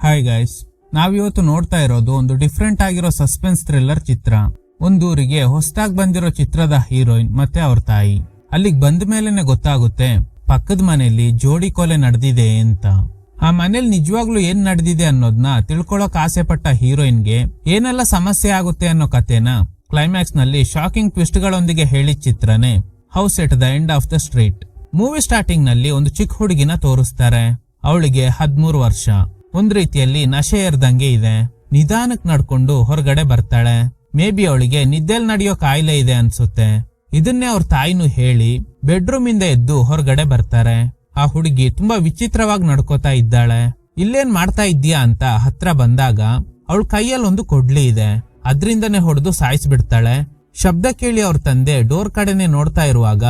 Hi guys, ನಾವಿವತ್ತು ನೋಡ್ತಾ ಇರೋದು ಒಂದು ಡಿಫ್ರೆಂಟ್ ಆಗಿರೋ ಸಸ್ಪೆನ್ಸ್ ಥ್ರಿಲ್ಲರ್ ಚಿತ್ರ. ಒಂದೂರಿಗೆ ಹೊಸದಾಗಿ ಬಂದಿರೋ ಚಿತ್ರದ ಹೀರೋಯಿನ್ ಮತ್ತೆ ಅವ್ರ ತಾಯಿ ಅಲ್ಲಿಗೆ ಬಂದ ಮೇಲೆನೆ ಗೊತ್ತಾಗುತ್ತೆ ಪಕ್ಕದ ಮನೆಯಲ್ಲಿ ಜೋಡಿ ಕೊಲೆ ನಡೆದಿದೆ ಅಂತ. ಆ ಮನೇಲಿ ನಿಜವಾಗ್ಲೂ ಏನ್ ನಡೆದಿದೆ ಅನ್ನೋದನ್ನ ತಿಳ್ಕೊಳಕ್ ಆಸೆ ಪಟ್ಟ ಹೀರೋಯಿನ್ಗೆ ಏನೆಲ್ಲ ಸಮಸ್ಯೆ ಆಗುತ್ತೆ ಅನ್ನೋ ಕಥೆನ ಕ್ಲೈಮ್ಯಾಕ್ಸ್ ನಲ್ಲಿ ಶಾಕಿಂಗ್ ಟ್ವಿಸ್ಟ್ ಗಳೊಂದಿಗೆ ಹೇಳಿದ ಚಿತ್ರನೇ house at the end of the street. Movie starting ನಲ್ಲಿ ಒಂದು ಚಿಕ್ಕ ಹುಡುಗಿನ ತೋರಿಸ್ತಾರೆ. ಅವಳಿಗೆ 13 ವರ್ಷ. ಒಂದ್ ರೀತಿಯಲ್ಲಿ ನಶೆ ಏರ್ದಂಗೆ ಇದೆ. ನಿಧಾನಕ್ ನಡ್ಕೊಂಡು ಹೊರಗಡೆ ಬರ್ತಾಳೆ. ಮೇ ಬಿ ಅವಳಿಗೆ ನಿದ್ದೆಲ್ ನಡೆಯೋ ಕಾಯಿಲೆ ಇದೆ ಅನ್ಸುತ್ತೆ. ಇದನ್ನೇ ಅವ್ರ ತಾಯಿನೂ ಹೇಳಿ ಬೆಡ್ರೂಮ್ ಇಂದ ಎದ್ದು ಹೊರಗಡೆ ಬರ್ತಾರೆ. ಆ ಹುಡುಗಿ ತುಂಬಾ ವಿಚಿತ್ರವಾಗಿ ನಡ್ಕೋತಾ ಇದ್ದಾಳೆ. ಇಲ್ಲೇನ್ ಮಾಡ್ತಾ ಇದ್ದೀಯಾ ಅಂತ ಹತ್ರ ಬಂದಾಗ ಅವಳ ಕೈಯಲ್ಲಿ ಒಂದು ಕೊಡ್ಲಿ ಇದೆ. ಅದ್ರಿಂದನೇ ಹೊಡೆದು ಸಾಯಿಸ್ಬಿಡ್ತಾಳೆ. ಶಬ್ದ ಕೇಳಿ ಅವ್ರ ತಂದೆ ಡೋರ್ ಕಡೆನೆ ನೋಡ್ತಾ ಇರುವಾಗ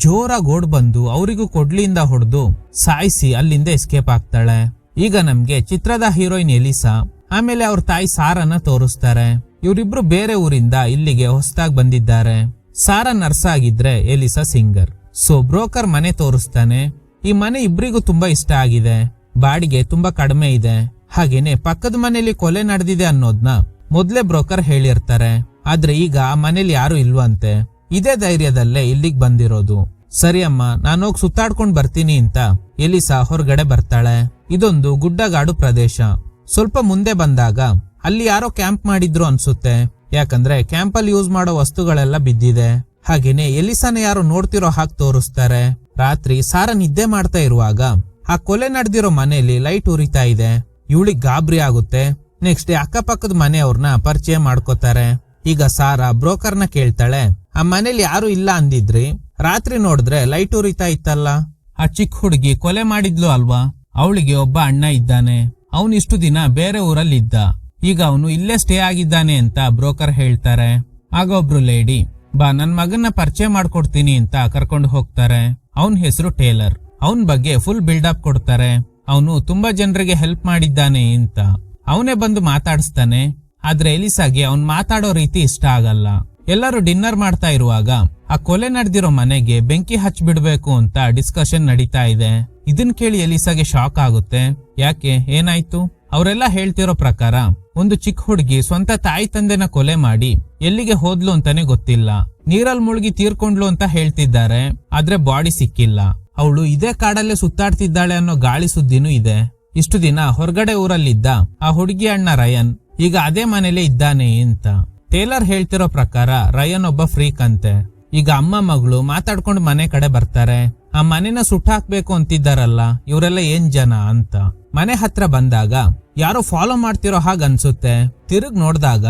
ಜೋರಾಗಿ ಓಡ್ ಬಂದು ಅವರಿಗೂ ಕೊಡ್ಲಿಯಿಂದ ಹೊಡೆದು ಸಾಯಿಸಿ ಅಲ್ಲಿಂದ ಎಸ್ಕೇಪ್ ಆಗ್ತಾಳೆ. ಈಗ ನಮ್ಗೆ ಚಿತ್ರದ ಹೀರೋಯಿನ್ ಎಲಿಸಾ ಆಮೇಲೆ ಅವ್ರ ತಾಯಿ ಸಾರನ್ನ ತೋರಿಸ್ತಾರೆ. ಇವರಿಬ್ರು ಬೇರೆ ಊರಿಂದ ಇಲ್ಲಿಗೆ ಹೊಸದಾಗಿ ಬಂದಿದ್ದಾರೆ. ಸಾರಾ ನರ್ಸ್ ಆಗಿದ್ರೆ ಎಲಿಸಾ ಸಿಂಗರ್. ಸೊ ಬ್ರೋಕರ್ ಮನೆ ತೋರಿಸ್ತಾನೆ. ಈ ಮನೆ ಇಬ್ರಿಗೂ ತುಂಬಾ ಇಷ್ಟ ಆಗಿದೆ. ಬಾಡಿಗೆ ತುಂಬಾ ಕಡಿಮೆ ಇದೆ. ಹಾಗೇನೆ ಪಕ್ಕದ ಮನೆಯಲ್ಲಿ ಕೊಲೆ ನಡೆದಿದೆ ಅನ್ನೋದ್ನ ಮೊದ್ಲೇ ಬ್ರೋಕರ್ ಹೇಳಿರ್ತಾರೆ. ಆದ್ರೆ ಈಗ ಆ ಮನೇಲಿ ಯಾರು ಇಲ್ವಂತೆ. ಇದೇ ಧೈರ್ಯದಲ್ಲೇ ಇಲ್ಲಿಗೆ ಬಂದಿರೋದು. ಸರಿ ಅಮ್ಮ, ನಾನೋಗಿ ಸುತ್ತಾಡ್ಕೊಂಡ್ ಬರ್ತೀನಿ ಅಂತ ಎಲಿಸಾ ಹೊರಗಡೆ ಬರ್ತಾಳೆ. ಇದೊಂದು ಗುಡ್ಡಗಾಡು ಪ್ರದೇಶ. ಸ್ವಲ್ಪ ಮುಂದೆ ಬಂದಾಗ ಅಲ್ಲಿ ಯಾರೋ ಕ್ಯಾಂಪ್ ಮಾಡಿದ್ರು ಅನ್ಸುತ್ತೆ. ಯಾಕಂದ್ರೆ ಕ್ಯಾಂಪ್ ಅಲ್ಲಿ ಯೂಸ್ ಮಾಡೋ ವಸ್ತುಗಳೆಲ್ಲ ಬಿದ್ದಿದೆ. ಹಾಗೇನೆ ಎಲಿಸಾನ ಯಾರೋ ನೋಡ್ತಿರೋ ಹಾಗೆ ತೋರಿಸ್ತಾರೆ. ರಾತ್ರಿ ಸಾರ ನಿದ್ದೆ ಮಾಡ್ತಾ ಇರುವಾಗ ಆ ಕೊಲೆ ನಡೆದಿರೋ ಮನೆಯಲ್ಲಿ ಲೈಟ್ ಉರಿತಾ ಇದೆ. ಇವಳಿಗೆ ಗಾಬರಿ ಆಗುತ್ತೆ. ನೆಕ್ಸ್ಟ್ ಡೇ ಅಕ್ಕಪಕ್ಕದ ಮನೆಯವ್ರನ್ನ ಪರಿಚಯ ಮಾಡ್ಕೋತಾರೆ. ಈಗ ಸಾರಾ ಬ್ರೋಕರ್ನ ಕೇಳ್ತಾಳೆ, ಆ ಮನೇಲಿ ಯಾರು ಇಲ್ಲ ಅಂದಿದ್ರಿ, ರಾತ್ರಿ ನೋಡಿದ್ರೆ ಲೈಟ್ ಉರಿತಾ ಇತ್ತಲ್ಲ. ಆ ಚಿಕ್ಕ ಹುಡುಗಿ ಕೊಲೆ ಮಾಡಿದ್ಲು ಅಲ್ವಾ, ಅವಳಿಗೆ ಒಬ್ಬ ಅಣ್ಣ ಇದ್ದಾನೆ. ಅವನು ಇಷ್ಟು ದಿನ ಬೇರೆ ಊರಲ್ಲಿ ಇದ್ದ. ಈಗ ಅವನು ಇಲ್ಲೇ ಸ್ಟೇ ಆಗಿದ್ದಾನೆ ಅಂತ ಬ್ರೋಕರ್ ಹೇಳ್ತಾರೆ. ಆಗ ಒಬ್ರು ಲೇಡಿ, ಬಾ ನನ್ ಮಗನ್ನ ಪರಿಚಯ ಮಾಡ್ಕೊಡ್ತೀನಿ ಅಂತ ಕರ್ಕೊಂಡು ಹೋಗ್ತಾರೆ. ಅವನ್ ಹೆಸರು ಟೇಲರ್. ಅವನ್ ಬಗ್ಗೆ ಫುಲ್ ಬಿಲ್ಡಪ್ ಕೊಡ್ತಾರೆ. ಅವನು ತುಂಬಾ ಜನರಿಗೆ ಹೆಲ್ಪ್ ಮಾಡಿದ್ದಾನೆ ಅಂತ. ಅವನೇ ಬಂದು ಮಾತಾಡಿಸ್ತಾನೆ. ಆದ್ರೆ ಎಲಿಸಾಗೆ ಅವ್ನ್ ಮಾತಾಡೋ ರೀತಿ ಇಷ್ಟ ಆಗಲ್ಲ. ಎಲ್ಲರೂ ಡಿನ್ನರ್ ಮಾಡ್ತಾ ಇರುವಾಗ ಆ ಕೊಲೆ ನಡೆದಿರೋ ಮನೆಗೆ ಬೆಂಕಿ ಹಚ್ಬಿಡ್ಬೇಕು ಅಂತ ಡಿಸ್ಕಷನ್ ನಡೀತಾ ಇದೆ. ಇದನ್ ಕೇಳಿ ಎಲಿಸಾಗೆ ಶಾಕ್ ಆಗುತ್ತೆ. ಯಾಕೆ, ಏನಾಯ್ತು? ಅವರೆಲ್ಲ ಹೇಳ್ತಿರೋ ಪ್ರಕಾರ ಒಂದು ಚಿಕ್ಕ ಹುಡುಗಿ ಸ್ವಂತ ತಾಯಿ ತಂದೆನ ಕೊಲೆ ಮಾಡಿ ಎಲ್ಲಿಗೆ ಹೋದ್ಲು ಅಂತಾನೆ ಗೊತ್ತಿಲ್ಲ. ನೀರಲ್ಲಿ ಮುಳುಗಿ ತೀರ್ಕೊಂಡ್ಲು ಅಂತ ಹೇಳ್ತಿದ್ದಾರೆ. ಆದ್ರೆ ಬಾಡಿ ಸಿಕ್ಕಿಲ್ಲ. ಅವಳು ಇದೇ ಕಾಡಲ್ಲೇ ಸುತ್ತಾಡ್ತಿದ್ದಾಳೆ ಅನ್ನೋ ಗಾಳಿ ಸುದ್ದಿನೂ ಇದೆ. ಇಷ್ಟು ದಿನ ಹೊರಗಡೆ ಊರಲ್ಲಿದ್ದ ಆ ಹುಡುಗಿ ಅಣ್ಣ ರಯನ್ ಈಗ ಅದೇ ಮನೇಲೆ ಇದ್ದಾನೆ ಅಂತ. ಟೇಲರ್ ಹೇಳ್ತಿರೋ ಪ್ರಕಾರ ರಯನ್ ಒಬ್ಬ ಫ್ರೀಕ್ ಅಂತೆ. ಈಗ ಅಮ್ಮ ಮಗಳು ಮಾತಾಡ್ಕೊಂಡು ಮನೆ ಕಡೆ ಬರ್ತಾರೆ. ಆ ಮನೆನ ಸುಟ್ಟಾಕ್ಬೇಕು ಅಂತಿದ್ದಾರಲ್ಲ ಇವರೆಲ್ಲ ಏನ್ ಜನ ಅಂತ. ಮನೆ ಹತ್ರ ಬಂದಾಗ ಯಾರೋ ಫಾಲೋ ಮಾಡ್ತಿರೋ ಹಾಗ ಅನ್ಸುತ್ತೆ. ತಿರುಗ್ ನೋಡ್ದಾಗ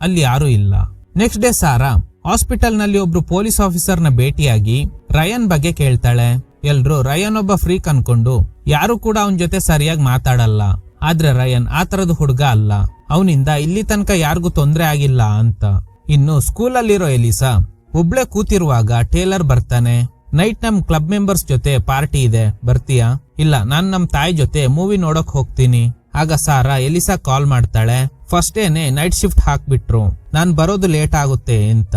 ಅಲ್ಲಿ ಯಾರು ಇಲ್ಲ. ನೆಕ್ಸ್ಟ್ ಡೇ ಸಾರಾ ಹಾಸ್ಪಿಟಲ್ ನಲ್ಲಿ ಒಬ್ರು ಪೊಲೀಸ್ ಆಫೀಸರ್ನ ಭೇಟಿಯಾಗಿ ರಯನ್ ಬಗ್ಗೆ ಕೇಳ್ತಾಳೆ. ಎಲ್ರು ರಯನ್ ಒಬ್ಬ ಫ್ರೀಕ್ ಅನ್ಕೊಂಡು ಯಾರು ಕೂಡ ಅವನ್ ಜೊತೆ ಸರಿಯಾಗಿ ಮಾತಾಡಲ್ಲ. ಆದ್ರೆ ರಯನ್ ಆ ತರದ ಹುಡುಗ ಅಲ್ಲ. ಅವನಿಂದ ಇಲ್ಲಿ ತನಕ ಯಾರಿಗೂ ತೊಂದ್ರೆ ಆಗಿಲ್ಲ ಅಂತ. ಇನ್ನು ಸ್ಕೂಲಲ್ಲಿರೋ ಎಲಿಸಾ ಒಬ್ಳೆ ಕೂತಿರುವಾಗ ಟೇಲರ್ ಬರ್ತಾನೆ. ನೈಟ್ ನಮ್ ಕ್ಲಬ್ ಮೆಂಬರ್ಸ್ ಜೊತೆ ಪಾರ್ಟಿ ಇದೆ, ಬರ್ತೀಯಾ? ಇಲ್ಲ, ನಾನ್ ನಮ್ ತಾಯಿ ಜೊತೆ ಮೂವಿ ನೋಡಕ್ ಹೋಗ್ತೀನಿ. ಆಗ ಸಾರಾ ಎಲಿಸಾ ಕಾಲ್ ಮಾಡ್ತಾಳೆ. ಫಸ್ಟ್ ಡೇನೆ ನೈಟ್ ಶಿಫ್ಟ್ ಹಾಕ್ಬಿಟ್ರು, ನಾನ್ ಬರೋದು ಲೇಟ್ ಆಗುತ್ತೆ ಅಂತ.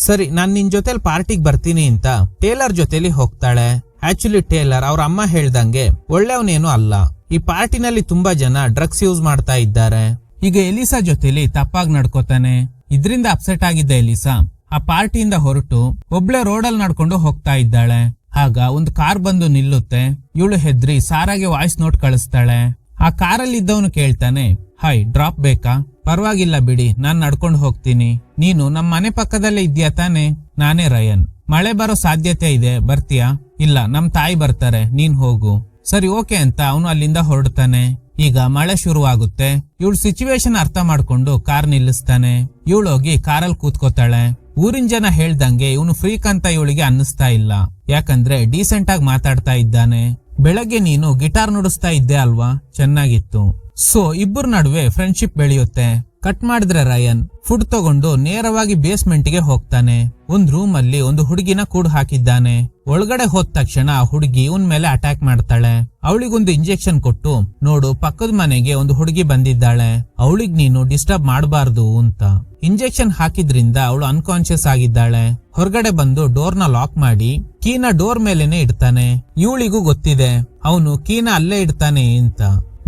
ಸರಿ, ನಾನ್ ನಿನ್ ಜೊತೆಲಿ ಪಾರ್ಟಿಗ್ ಬರ್ತೀನಿ ಅಂತ ಟೇಲರ್ ಜೊತೆಲಿ ಹೋಗ್ತಾಳೆ. ಆಕ್ಚುಲಿ ಟೇಲರ್ ಅವ್ರ ಅಮ್ಮ ಹೇಳ್ದಂಗೆ ಒಳ್ಳೆಯವನೇನು ಅಲ್ಲ. ಈ ಪಾರ್ಟಿನಲ್ಲಿ ತುಂಬಾ ಜನ ಡ್ರಗ್ಸ್ ಯೂಸ್ ಮಾಡ್ತಾ ಇದ್ದಾರೆ. ಈಗ ಎಲಿಸಾ ಜೊತೆಲಿ ತಪ್ಪಾಗಿ ನಡ್ಕೋತಾನೆ. ಇದರಿಂದ ಅಪ್ಸೆಟ್ ಆಗಿದ್ದ ಎಲಿಸಾ ಆ ಪಾರ್ಟಿಯಿಂದ ಹೊರಟು ಒಬ್ಳೆ ರೋಡಲ್ಲಿ ನಡ್ಕೊಂಡು ಹೋಗ್ತಾ ಇದ್ದಾಳೆ. ಆಗ ಒಂದು ಕಾರ್ ಬಂದು ನಿಲ್ಲುತ್ತೆ. ಇವಳು ಹೆದ್ರಿ ಸಾರಾಗೆ ವಾಯ್ಸ್ ನೋಟ್ ಕಳಿಸ್ತಾಳೆ. ಆ ಕಾರಲ್ಲಿ ಇದ್ದವನು ಕೇಳ್ತಾನೆ, ಹಾಯ್, ಡ್ರಾಪ್ ಬೇಕಾ? ಪರವಾಗಿಲ್ಲ ಬಿಡಿ, ನಾನ್ ನಡ್ಕೊಂಡು ಹೋಗ್ತೀನಿ. ನೀನು ನಮ್ ಮನೆ ಪಕ್ಕದಲ್ಲೇ ಇದ್ಯಾ ತಾನೆ? ನಾನೇ ರಯನ್. ಮಳೆ ಬರೋ ಸಾಧ್ಯತೆ ಇದೆ, ಬರ್ತೀಯಾ? ಇಲ್ಲ, ನಮ್ ತಾಯಿ ಬರ್ತಾರೆ, ನೀನ್ ಹೋಗು. ಸರಿ, ಓಕೆ ಅಂತ ಅವನು ಅಲ್ಲಿಂದ ಹೊರಡ್ತಾನೆ. ಈಗ ಮಳೆ ಶುರುವಾಗುತ್ತೆ. ಇವಳು ಸಿಚುವೇಶನ್ ಅರ್ಥ ಮಾಡ್ಕೊಂಡು ಕಾರ್ ನಿಲ್ಲಿಸ್ತಾನೆ. ಇವಳೋಗಿ ಕಾರಲ್ಲಿ ಕೂತ್ಕೋತಾಳೆ. ಊರಿನ ಜನ ಹೇಳ್ದಂಗೆ ಇವನು ಫ್ರೀಕ್ ಅಂತ ಇವಳಿಗೆ ಅನ್ನಿಸ್ತಾ ಇಲ್ಲ. ಯಾಕಂದ್ರೆ ಡೀಸೆಂಟ್ ಆಗಿ ಮಾತಾಡ್ತಾ ಇದ್ದಾನೆ. ಬೆಳಗ್ಗೆ ನೀನು ಗಿಟಾರ್ ನುಡಿಸ್ತಾ ಇದ್ದೆ ಅಲ್ವಾ, ಚೆನ್ನಾಗಿತ್ತು. ಸೊ ಇಬ್ಬರ ನಡುವೆ ಫ್ರೆಂಡ್ಶಿಪ್ ಬೆಳೆಯುತ್ತೆ. ಕಟ್ ಮಾಡಿದ್ರೆ ರಯನ್ ಫುಡ್ ತಗೊಂಡು ನೇರವಾಗಿ ಬೇಸ್ಮೆಂಟ್ ಗೆ ಹೋಗ್ತಾನೆ. ಒಂದ್ ರೂಮ್ ಅಲ್ಲಿ ಒಂದು ಹುಡುಗಿನ ಕೂಡ್ ಹಾಕಿದ್ದಾನೆ. ಒಳಗಡೆ ಹೋದ ತಕ್ಷಣ ಆ ಹುಡುಗಿ ಇವನ್ ಮೇಲೆ ಅಟ್ಯಾಕ್ ಮಾಡ್ತಾಳೆ. ಅವಳಿಗೊಂದು ಇಂಜೆಕ್ಷನ್ ಕೊಟ್ಟು, ನೋಡು ಪಕ್ಕದ ಮನೆಗೆ ಒಂದು ಹುಡುಗಿ ಬಂದಿದ್ದಾಳೆ, ಅವಳಿಗೆ ನೀನು ಡಿಸ್ಟರ್ಬ್ ಮಾಡಬಾರ್ದು ಅಂತ. ಇಂಜೆಕ್ಷನ್ ಹಾಕಿದ್ರಿಂದ ಅವಳು ಅನ್ಕಾನ್ಶಿಯಸ್ ಆಗಿದ್ದಾಳೆ. ಹೊರಗಡೆ ಬಂದು ಡೋರ್ನ ಲಾಕ್ ಮಾಡಿ ಕೀನ ಡೋರ್ ಮೇಲೆನೆ ಇಡ್ತಾನೆ. ಇವಳಿಗೂ ಗೊತ್ತಿದೆ ಅವನು ಕೀನ ಅಲ್ಲೇ ಇಡ್ತಾನೆ ಅಂತ.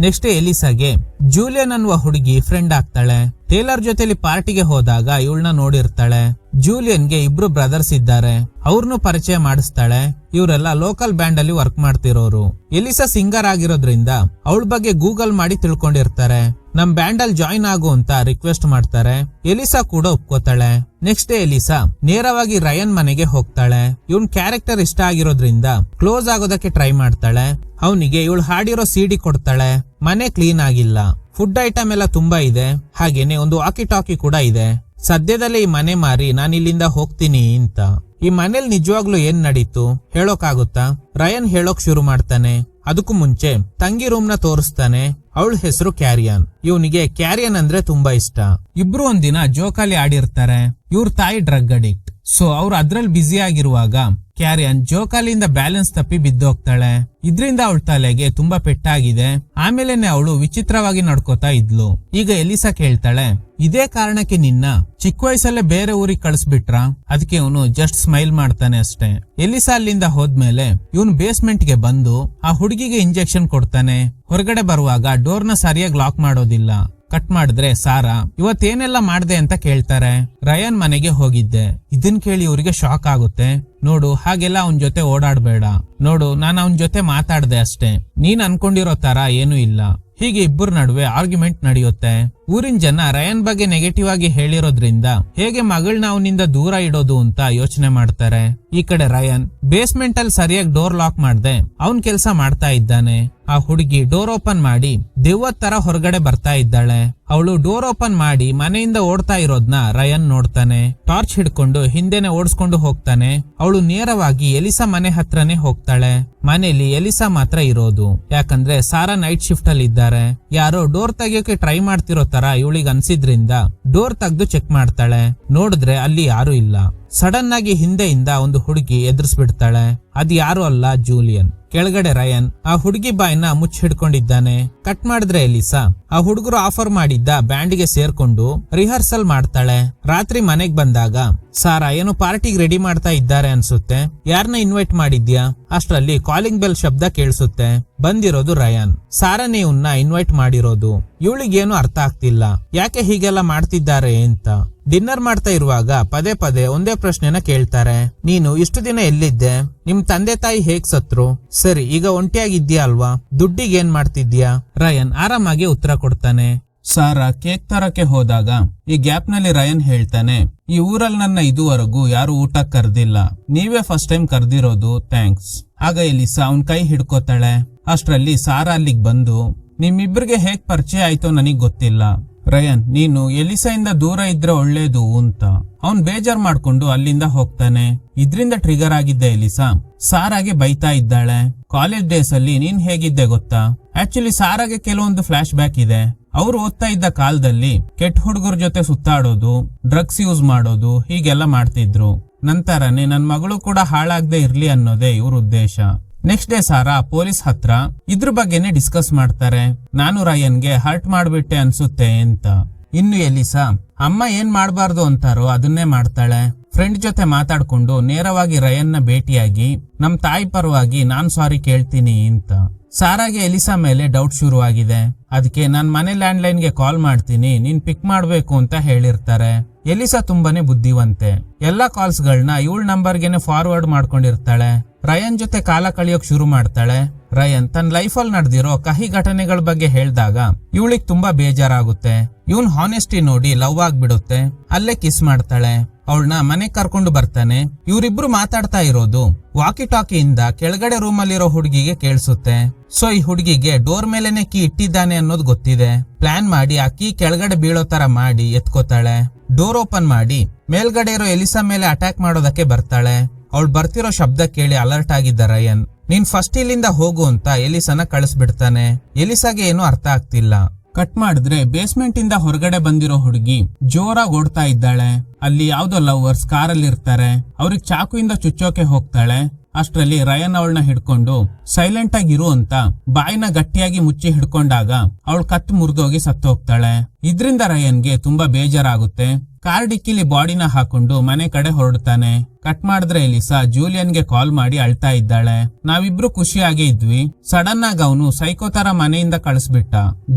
ನೆಕ್ಸ್ಟ್ ಎಲಿಸಾಗೆ ಜೂಲಿಯನ್ ಅನ್ನುವ ಹುಡುಗಿ ಫ್ರೆಂಡ್ ಆಗ್ತಾಳೆ. ಟೇಲರ್ ಜೊತೆಲಿ ಪಾರ್ಟಿಗೆ ಹೋದಾಗ ಇವಳನ್ನ ನೋಡಿರ್ತಾಳೆ. ಜೂಲಿಯನ್ಗೆ ಇಬ್ರು ಬ್ರದರ್ಸ್ ಇದ್ದಾರೆ, ಅವ್ರನ್ನು ಪರಿಚಯ ಮಾಡಿಸ್ತಾಳೆ. ಇವರೆಲ್ಲ ಲೋಕಲ್ ಬ್ಯಾಂಡ್ ಅಲ್ಲಿ ವರ್ಕ್ ಮಾಡ್ತಿರೋರು. ಎಲಿಸಾ ಸಿಂಗರ್ ಆಗಿರೋದ್ರಿಂದ ಅವಳ ಬಗ್ಗೆ ಗೂಗಲ್ ಮಾಡಿ ತಿಳ್ಕೊಂಡಿರ್ತಾರೆ. ನಮ್ ಬ್ಯಾಂಡ್ ಅಲ್ಲಿ ಜಾಯಿನ್ ಆಗು ಅಂತ ರಿಕ್ವೆಸ್ಟ್ ಮಾಡ್ತಾರೆ. ಎಲಿಸಾ ಕೂಡ ಒಪ್ಕೋತಾಳೆ. ನೆಕ್ಸ್ಟ್ ಡೇ ಎಲಿಸಾ ನೇರವಾಗಿ ರಯನ್ ಮನೆಗೆ ಹೋಗ್ತಾಳೆ. ಇವನ್ ಕ್ಯಾರೆಕ್ಟರ್ ಇಷ್ಟ ಆಗಿರೋದ್ರಿಂದ ಕ್ಲೋಸ್ ಆಗೋದಕ್ಕೆ ಟ್ರೈ ಮಾಡ್ತಾಳೆ. ಅವನಿಗೆ ಇವಳು ಹಾಡಿರೋ ಸಿಡಿ ಕೊಡ್ತಾಳೆ. ಮನೆ ಕ್ಲೀನ್ ಆಗಿಲ್ಲ, ಫುಡ್ ಐಟಮ್ ಎಲ್ಲ ತುಂಬಾ ಇದೆ, ಹಾಗೇನೆ ಒಂದು ವಾಕಿ ಟಾಕಿ ಕೂಡ ಇದೆ. ಸದ್ಯದಲ್ಲೇ ಈ ಮನೆ ಮಾರಿ ನಾನು ಇಲ್ಲಿಂದ ಹೋಗ್ತೀನಿ ಅಂತ. ಈ ಮನೇಲಿ ನಿಜವಾಗ್ಲೂ ಏನ್ ನಡೀತು ಹೇಳೋಕಾಗುತ್ತಾ? ರಯನ್ ಹೇಳೋಕ್ ಶುರು ಮಾಡ್ತಾನೆ. ಅದಕ್ಕೂ ಮುಂಚೆ ತಂಗಿ ರೂಮ್ ನ ತೋರಿಸ್ತಾನೆ. ಅವಳ ಹೆಸರು ಕ್ಯಾರಿಯನ್. ಇವನಿಗೆ ಕ್ಯಾರಿಯನ್ ಅಂದ್ರೆ ತುಂಬಾ ಇಷ್ಟ. ಇಬ್ರು ಒಂದಿನ ಜೋಕಾಲಿ ಆಡಿರ್ತಾರೆ. ಇವ್ರ ತಾಯಿ ಡ್ರಗ್ ಅಡಿಕ್ಟ್. ಸೊ ಅವ್ರು ಅದ್ರಲ್ಲಿ ಬ್ಯುಸಿ ಆಗಿರುವಾಗ ಕ್ಯಾರಿಯನ್ ಜೋಕಾಲಿಯಿಂದ ಬ್ಯಾಲೆನ್ಸ್ ತಪ್ಪಿ ಬಿದ್ದೋಗ್ತಾಳೆ. ಇದ್ರಿಂದ ಅವಳ ತಲೆಗೆ ತುಂಬಾ ಪೆಟ್ಟಾಗಿದೆ. ಆಮೇಲೆನೆ ಅವಳು ವಿಚಿತ್ರವಾಗಿ ನಡ್ಕೋತಾ ಇದ್ಲು. ಈಗ ಎಲಿಸಾ ಕೇಳ್ತಾಳೆ, ಇದೇ ಕಾರಣಕ್ಕೆ ನಿನ್ನ ಚಿಕ್ಕ ವಯಸ್ಸಲ್ಲೇ ಬೇರೆ ಊರಿಗೆ ಕಳಿಸ್ಬಿಟ್ರ? ಅದಕ್ಕೆ ಇವನು ಜಸ್ಟ್ ಸ್ಮೈಲ್ ಮಾಡ್ತಾನೆ ಅಷ್ಟೇ. ಎಲಿಸಾ ಅಲ್ಲಿಂದ ಹೋದ್ಮೇಲೆ ಇವನು ಬೇಸ್ಮೆಂಟ್ ಗೆ ಬಂದು ಆ ಹುಡುಗಿಗೆ ಇಂಜೆಕ್ಷನ್ ಕೊಡ್ತಾನೆ. ಹೊರಗಡೆ ಬರುವಾಗ ಡೋರ್ ನ ಸರಿಯಾಗಿ ಲಾಕ್ ಮಾಡೋದಿಲ್ಲ. ಕಟ್ ಮಾಡಿದ್ರೆ ಸಾರಾ ಇವತ್ತೇನೆಲ್ಲ ಮಾಡ್ದೆ ಅಂತ ಕೇಳ್ತಾರೆ. ರಯನ್ ಮನೆಗೆ ಹೋಗಿದ್ದೆ. ಇದನ್ ಕೇಳಿ ಇವ್ರಿಗೆ ಶಾಕ್ ಆಗುತ್ತೆ. ನೋಡು, ಹಾಗೆಲ್ಲ ಅವನ್ ಜೊತೆ ಓಡಾಡ್ಬೇಡ. ನೋಡು, ನಾನು ಅವನ್ ಜೊತೆ ಮಾತಾಡ್ದೆ ಅಷ್ಟೇ, ನೀನ್ ಅನ್ಕೊಂಡಿರೋ ತರ ಏನೂ ಇಲ್ಲ. ಹೀಗೆ ಇಬ್ಬರ ನಡುವೆ ಆರ್ಗ್ಯುಮೆಂಟ್ ನಡೆಯುತ್ತೆ. ಊರಿನ ಜನ ರಯನ್ ಬಗ್ಗೆ ನೆಗೆಟಿವ್ ಆಗಿ ಹೇಳಿರೋದ್ರಿಂದ ಹೇಗೆ ಮಗಳನ್ನ ಅವನಿಂದ ದೂರ ಇಡೋದು ಅಂತ ಯೋಚನೆ ಮಾಡ್ತಾರೆ. ಈ ಕಡೆ ರಯನ್ ಬೇಸ್ಮೆಂಟ್ ಅಲ್ಲಿ ಸರಿಯಾಗಿ ಡೋರ್ ಲಾಕ್ ಮಾಡ್ದೆ ಅವನ್ ಕೆಲ್ಸ ಮಾಡ್ತಾ ಇದ್ದಾನೆ. ಆ ಹುಡುಗಿ ಡೋರ್ ಓಪನ್ ಮಾಡಿ ದೆವ್ವದ ತರ ಹೊರಗಡೆ ಬರ್ತಾ ಇದ್ದಾಳೆ. ಅವಳು ಡೋರ್ ಓಪನ್ ಮಾಡಿ ಮನೆಯಿಂದ ಓಡ್ತಾ ಇರೋದ್ನ ರಯನ್ ನೋಡ್ತಾನೆ. ಟಾರ್ಚ್ ಹಿಡ್ಕೊಂಡು ಹಿಂದೆನೆ ಓಡಿಸ್ಕೊಂಡು ಹೋಗ್ತಾನೆ. ಅವಳು ನೇರವಾಗಿ ಎಲಿಸಾ ಮನೆ ಹತ್ರನೇ ಹೋಗ್ತಾಳೆ. ಮನೆಯಲ್ಲಿ ಎಲಿಸಾ ಮಾತ್ರ ಇರೋದು, ಯಾಕಂದ್ರೆ ಸಾರಾ ನೈಟ್ ಶಿಫ್ಟ್ ಅಲ್ಲಿ ಇದ್ದಾರೆ. ಯಾರೋ ಡೋರ್ ತೆಗಿಯೋಕೆ ಟ್ರೈ ಮಾಡ್ತಿರೋ ತರ ಇವಳಿಗೆ ಅನ್ಸಿದ್ರಿಂದ ಡೋರ್ ತೆಗ್ದು ಚೆಕ್ ಮಾಡ್ತಾಳೆ. ನೋಡಿದ್ರೆ ಅಲ್ಲಿ ಯಾರು ಇಲ್ಲ. ಸಡನ್ ಆಗಿ ಹಿಂದೆಯಿಂದ ಒಂದು ಹುಡುಗಿ ಎದುರಿಸ್ಬಿಡ್ತಾಳೆ. ಅದ್ ಯಾರು ಅಲ್ಲ, ಜೂಲಿಯನ್. ಕೆಳಗಡೆ ರಯನ್ ಆ ಹುಡುಗಿ ಬಾಯಿನ ಮುಚ್ಚಿ ಹಿಡ್ಕೊಂಡಿದ್ದಾನೆ. ಕಟ್ ಮಾಡಿದ್ರೆ ಎಲಿಸಾ ಆ ಹುಡುಗರು ಆಫರ್ ಮಾಡಿದ್ದ ಬ್ಯಾಂಡ್ಗೆ ಸೇರ್ಕೊಂಡು ರಿಹರ್ಸಲ್ ಮಾಡ್ತಾಳೆ. ರಾತ್ರಿ ಮನೆಗ್ ಬಂದಾಗ ಸಾರಾ ಏನೋ ಪಾರ್ಟಿಗೆ ರೆಡಿ ಮಾಡ್ತಾ ಇದ್ದಾರೆ ಅನ್ಸುತ್ತೆ. ಯಾರನ್ನ ಇನ್ವೈಟ್ ಮಾಡಿದ್ಯಾ? ಅಷ್ಟರಲ್ಲಿ ಕಾಲಿಂಗ್ ಬೆಲ್ ಶಬ್ದ ಕೇಳಿಸುತ್ತೆ. ಬಂದಿರೋದು ರಯನ್. ಸಾರಾನೇ ಇವನ್ನ ಇನ್ವೈಟ್ ಮಾಡಿರೋದು. ಇವಳಿಗೇನು ಅರ್ಥ ಆಗ್ತಿಲ್ಲ, ಯಾಕೆ ಹೀಗೆಲ್ಲ ಮಾಡ್ತಿದ್ದಾರೆ ಅಂತ. ಡಿನ್ನರ್ ಮಾಡ್ತಾ ಇರುವಾಗ ಪದೇ ಪದೇ ಒಂದೇ ಪ್ರಶ್ನೆನ ಕೇಳ್ತಾರೆ. ನೀನು ಇಷ್ಟು ದಿನ ಎಲ್ಲಿದ್ದೆ? ನಿಮ್ ತಂದೆ ತಾಯಿ ಹೇಗ್ ಸತ್ರು? ಸರಿ, ಈಗ ಒಂಟಿಯಾಗಿದ್ಯಾ ಅಲ್ವಾ? ದುಡ್ಡಿಗೆ ಏನ್ ಮಾಡ್ತಿದ್ಯಾ? ರಯನ್ ಆರಾಮಾಗಿ ಉತ್ತರ ಕೊಡ್ತಾನೆ. ಸಾರಾ ಕೇಕ್ ತರಕ್ಕೆ ಹೋದಾಗ ಈ ಗ್ಯಾಪ್ ನಲ್ಲಿ ರಯನ್ ಹೇಳ್ತಾನೆ, ಈ ಊರಲ್ಲಿ ನನ್ನ ಇದುವರೆಗೂ ಯಾರು ಊಟ ಕರ್ದಿಲ್ಲ, ನೀವೇ ಫಸ್ಟ್ ಟೈಮ್ ಕರ್ದಿರೋದು, ಥ್ಯಾಂಕ್ಸ್. ಆಗ ಎಲಿಸಾ ಅವನ್ ಕೈ ಹಿಡ್ಕೋತಾಳೆ. ಅಷ್ಟ್ರಲ್ಲಿ ಸಾರಾ ಅಲ್ಲಿಗ್ ಬಂದು, ನಿಮ್ಮಿಬ್ರಿಗೆ ಹೇಗ್ ಪರಿಚಯ ಆಯ್ತೋ ನನಗ್ ಗೊತ್ತಿಲ್ಲ. ರಯನ್, ನೀನು ಎಲಿಸಾ ಇಂದ ದೂರ ಇದ್ರೆ ಒಳ್ಳೇದು ಅಂತ. ಅವನ್ ಬೇಜಾರ್ ಮಾಡ್ಕೊಂಡು ಅಲ್ಲಿಂದ ಹೋಗ್ತಾನೆ. ಇದ್ರಿಂದ ಟ್ರಿಗರ್ ಆಗಿದ್ದ ಎಲಿಸಾ ಸಾರಾಗೆ ಬೈತಾ ಇದ್ದಾಳೆ. ಕಾಲೇಜ್ ಡೇಸ್ ಅಲ್ಲಿ ನೀನ್ ಹೇಗಿದ್ದೆ ಗೊತ್ತಾ? ಆಕ್ಚುಲಿ ಸಾರಾಗೆ ಕೆಲವೊಂದು ಫ್ಲಾಶ್ ಬ್ಯಾಕ್ ಇದೆ. ಅವ್ರು ಓದ್ತಾ ಇದ್ದ ಕಾಲದಲ್ಲಿ ಕೆಟ್ಟ ಹುಡುಗರ ಜೊತೆ ಸುತ್ತಾಡೋದು, ಡ್ರಗ್ಸ್ ಯೂಸ್ ಮಾಡೋದು, ಹೀಗೆಲ್ಲ ಮಾಡ್ತಿದ್ರು. ನಂತರನೇ ನನ್ ಮಗಳು ಕೂಡ ಹಾಳಾಗದೆ ಇರ್ಲಿ ಅನ್ನೋದೇ ಇವ್ರ ಉದ್ದೇಶ. ನೆಕ್ಸ್ಟ್ ಡೇ ಸಾರಾ ಪೊಲೀಸ್ ಹತ್ರ ಇದ್ರ ಬಗ್ಗೆನೆ ಡಿಸ್ಕಸ್ ಮಾಡ್ತಾರೆ. ನಾನು ರಯನ್ಗೆ ಹರ್ಟ್ ಮಾಡ್ಬಿಟ್ಟೆ ಅನ್ಸುತ್ತೆ ಅಂತ. ಇನ್ನು ಎಲಿಸಾ ಅಮ್ಮ ಏನ್ ಮಾಡ್ಬಾರ್ದು ಅಂತಾರೋ ಅದನ್ನೇ ಮಾಡ್ತಾಳೆ. ಫ್ರೆಂಡ್ ಜೊತೆ ಮಾತಾಡ್ಕೊಂಡು ನೇರವಾಗಿ ರಯನ್ನ ಭೇಟಿಯಾಗಿ ನಮ್ ತಾಯಿ ಪರವಾಗಿ ನಾನ್ ಸಾರಿ ಕೇಳ್ತೀನಿ ಅಂತ. ಸಾರಾಗೆ ಎಲಿಸಾ ಮೇಲೆ ಡೌಟ್ ಶುರುವಾಗಿದೆ. ಅದಕ್ಕೆ ನಾನ್ ಮನೆ ಲ್ಯಾಂಡ್ ಲೈನ್ ಗೆ ಕಾಲ್ ಮಾಡ್ತೀನಿ, ನೀನ್ ಪಿಕ್ ಮಾಡ್ಬೇಕು ಅಂತ ಹೇಳಿರ್ತಾರೆ. ಎಲಿಸಾ ತುಂಬಾನೇ ಬುದ್ಧಿವಂತೆ. ಎಲ್ಲಾ ಕಾಲ್ಸ್ ಗಳನ್ನ ಇವಳ ನಂಬರ್ಗೆನೆ ಫಾರ್ವರ್ಡ್ ಮಾಡ್ಕೊಂಡಿರ್ತಾಳೆ. ರಯನ್ ಜೊತೆ ಕಾಲ ಕಳಿಯೋಕ್ ಶುರು ಮಾಡ್ತಾಳೆ. ರಯನ್ ತನ್ನ ಲೈಫಲ್ಲಿ ನಡೆದಿರೋ ಕಹಿ ಘಟನೆಗಳ ಬಗ್ಗೆ ಹೇಳ್ದಾಗ ಇವಳಿಗೆ ತುಂಬಾ ಬೇಜಾರಾಗುತ್ತೆ. ಇವನ್ ಹಾನೆಸ್ಟಿ ನೋಡಿ ಲವ್ ಆಗ್ಬಿಡುತ್ತೆ. ಅಲ್ಲೇ ಕಿಸ್ ಮಾಡ್ತಾಳೆ. ಅವಳನ್ನ ಮನೆಗ್ ಕರ್ಕೊಂಡು ಬರ್ತಾನೆ. ಇವರಿಬ್ರು ಮಾತಾಡ್ತಾ ಇರೋದು ವಾಕಿ ಟಾಕಿಯಿಂದ ಕೆಳಗಡೆ ರೂಮ್ ಅಲ್ಲಿರೋ ಹುಡುಗಿಗೆ ಕೇಳಿಸುತ್ತೆ. ಸೊ ಈ ಹುಡುಗಿಗೆ ಡೋರ್ ಮೇಲೆನೆ ಕೀ ಇಟ್ಟಿದ್ದಾನೆ ಅನ್ನೋದು ಗೊತ್ತಿದೆ. ಪ್ಲಾನ್ ಮಾಡಿ ಆ ಕೀ ಕೆಳಗಡೆ ಬೀಳೋ ತರ ಮಾಡಿ ಎತ್ಕೋತಾಳೆ. ಡೋರ್ ಓಪನ್ ಮಾಡಿ ಮೇಲ್ಗಡೆ ಇರೋ ಎಲಿಸಾ ಮೇಲೆ ಅಟ್ಯಾಕ್ ಮಾಡೋದಕ್ಕೆ ಬರ್ತಾಳೆ. ಅವಳು ಬರ್ತಿರೋ ಶಬ್ದ ಕೇಳಿ ಅಲರ್ಟ್ ಆಗಿದ್ದ ರಯನ್ ನೀನ್ ಫಸ್ಟ್ ಇಲ್ಲಿಂದ ಹೋಗು ಅಂತ ಎಲಿಸಾನ ಕಳಿಸ್ಬಿಡ್ತಾನೆ. ಎಲಿಸಾಗೆ ಏನೂ ಅರ್ಥ ಆಗ್ತಿಲ್ಲ. ಕಟ್ ಮಾಡಿದ್ರೆ ಬೇಸ್ಮೆಂಟ್ ಇಂದ ಹೊರಗಡೆ ಬಂದಿರೋ ಹುಡುಗಿ ಜೋರಾಗಿ ಓಡ್ತಾ ಇದ್ದಾಳೆ. ಅಲ್ಲಿ ಯಾವ್ದೋ ಲವರ್ಸ್ ಕಾರಲ್ಲಿ ಇರ್ತಾರೆ. ಅವ್ರಿಗೆ ಚಾಕುಯಿಂದ ಚುಚ್ಚೋಕೆ ಹೋಗ್ತಾಳೆ. ಅಷ್ಟ್ರಲ್ಲಿ ರಯನ್ ಅವಳನ್ನ ಹಿಡ್ಕೊಂಡು ಸೈಲೆಂಟ್ ಆಗಿರು ಅಂತ ಬಾಯಿನ ಗಟ್ಟಿಯಾಗಿ ಮುಚ್ಚಿ ಹಿಡ್ಕೊಂಡಾಗ ಅವಳು ಕತ್ತು ಮುರಿದೋಗಿ ಸತ್ತು ಹೋಗ್ತಾಳೆ. ಇದ್ರಿಂದ ರಯನ್ಗೆ ತುಂಬಾ ಬೇಜಾರಾಗುತ್ತೆ. ಕಾರ್ ಡಿಕ್ಕಿಲಿ ಬಾಡಿನ ಹಾಕೊಂಡು ಮನೆ ಕಡೆ ಹೊರಡ್ತಾನೆ. ಕಟ್ ಮಾಡಿದ್ರೆ ಎಲಿಸಾ ಜೂಲಿಯನ್ಗೆ ಕಾಲ್ ಮಾಡಿ ಅಳ್ತಾ ಇದ್ದಾಳೆ. ನಾವಿಬ್ರು ಖುಷಿಯಾಗಿ ಇದ್ವಿ, ಸಡನ್ ಆಗಿ ಅವನು ಸೈಕೋ ತರ ಮನೆಯಿಂದ ಕಳಿಸ್ಬಿಟ್ಟ.